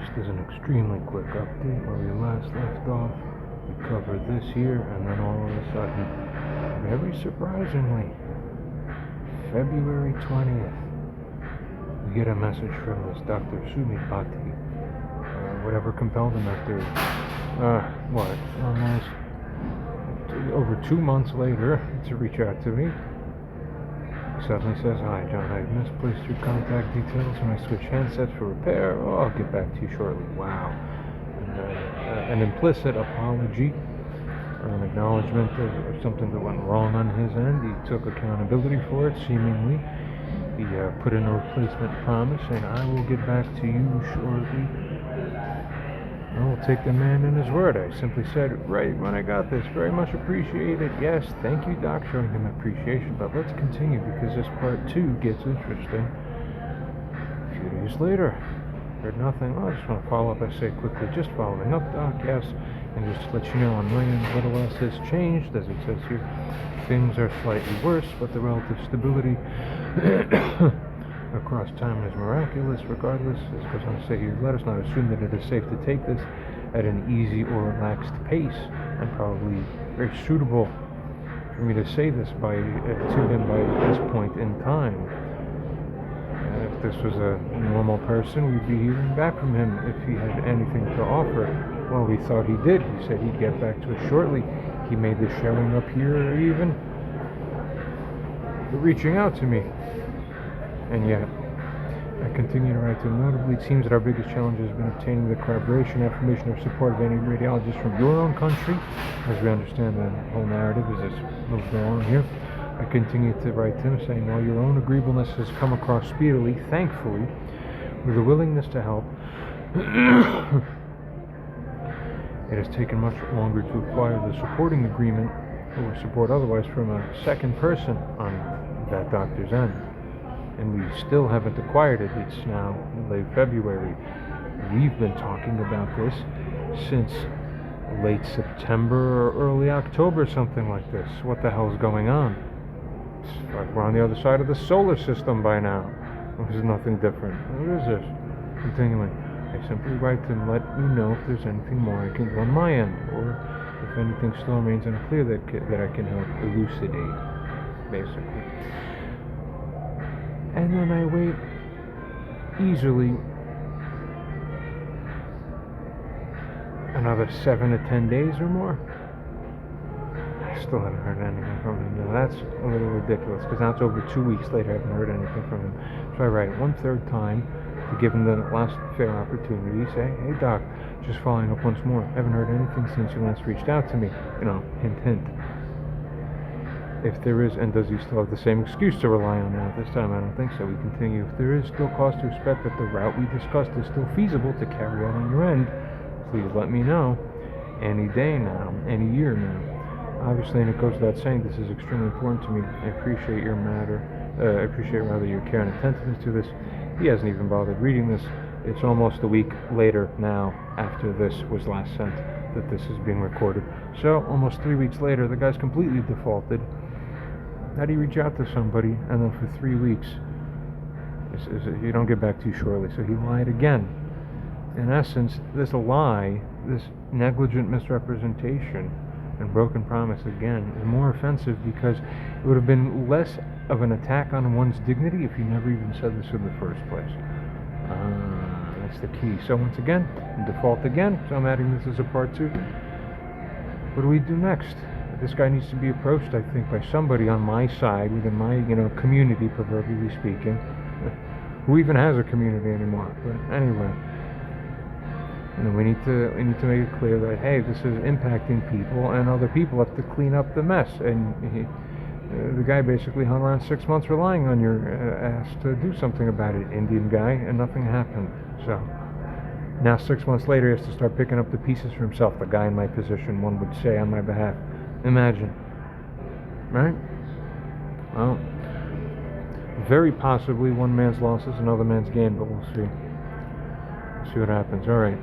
just as an extremely quick update where we last left off, we covered this here, and then all of a sudden, very surprisingly, February 20th, we get a message from this Dr. Sumit Bhatti, whatever compelled him after, almost over 2 months later to reach out to me. He suddenly says, "Hi John, I've misplaced your contact details when I switch handsets for repair. Oh, I'll get back to you shortly." Wow. And, an implicit apology or an acknowledgement of something that went wrong on his end. He took accountability for it, seemingly. He put in a replacement promise, and I will get back to you shortly. I will take the man in his word. I simply said, "Right when I got this, very much appreciated. Yes, thank you, Doc," showing him appreciation. But let's continue because this part 2 gets interesting. A few days later, heard nothing. I just want to follow up. I say quickly, "Just following up, Doc, yes. And just to let you know, on my end, little else has changed, as it says here. Things are slightly worse, but the relative stability across time is miraculous. Regardless," as goes on to say here, "let us not assume that it is safe to take this at an easy or relaxed pace, and probably very suitable for me to say this to him by this point in time. If this was a normal person, we'd be hearing back from him if he had anything to offer. Well, we thought he did. He said he'd get back to us shortly. He made the showing up here even reaching out to me. And yet, I continue to write to him. Notably, it seems that our biggest challenge has been obtaining the corroboration, affirmation, or support of any radiologist from your own country, as we understand the whole narrative as this moves along here. I continue to write to him saying, while your own agreeableness has come across speedily, thankfully, with a willingness to help, it has taken much longer to acquire the supporting agreement or support otherwise from a second person on that doctor's end. And we still haven't acquired it. It's now late February. We've been talking about this since late September or early October, something like this. What the hell is going on? It's like we're on the other side of the solar system by now. There's nothing different. What is this? Continuing. I simply write to let you know if there's anything more I can do on my end, or if anything still remains unclear that I can help elucidate, basically. And then I wait easily another 7 to 10 days or more. I still haven't heard anything from him. Now that's a little ridiculous because now it's over 2 weeks later I haven't heard anything from him. So I write it 1/3 time to give him the last fair opportunity. Say, "Hey Doc, just following up once more. I haven't heard anything since you last reached out to me." Hint, hint. If there is, and does he still have the same excuse to rely on now? This time I don't think so. We continue. If there is still cause to expect that the route we discussed is still feasible to carry out on your end, please let me know. Any day now, any year now. Obviously, and it goes without saying, this is extremely important to me. I appreciate your your care and attentiveness to this. He hasn't even bothered reading this. It's almost a week later now, after this was last sent, that this is being recorded. So, almost 3 weeks later, the guy's completely defaulted. How do you reach out to somebody and then for 3 weeks you don't get back to you shortly? So he lied again. In essence, this lie, this negligent misrepresentation and broken promise again is more offensive because it would have been less of an attack on one's dignity if he never even said this in the first place. That's the key. So once again, default again. So I'm adding this as a part 2. What do we do next? This guy needs to be approached, I think, by somebody on my side, within my, community, proverbially speaking. Who even has a community anymore? But anyway, we need to make it clear that, hey, this is impacting people, and other people have to clean up the mess. And the guy basically hung around 6 months relying on your ass to do something about it, Indian guy, and nothing happened. So now 6 months later, he has to start picking up the pieces for himself. The guy in my position, one would say, on my behalf. Imagine, right? Well, very possibly one man's loss is another man's gain, but we'll see. See what happens. All right.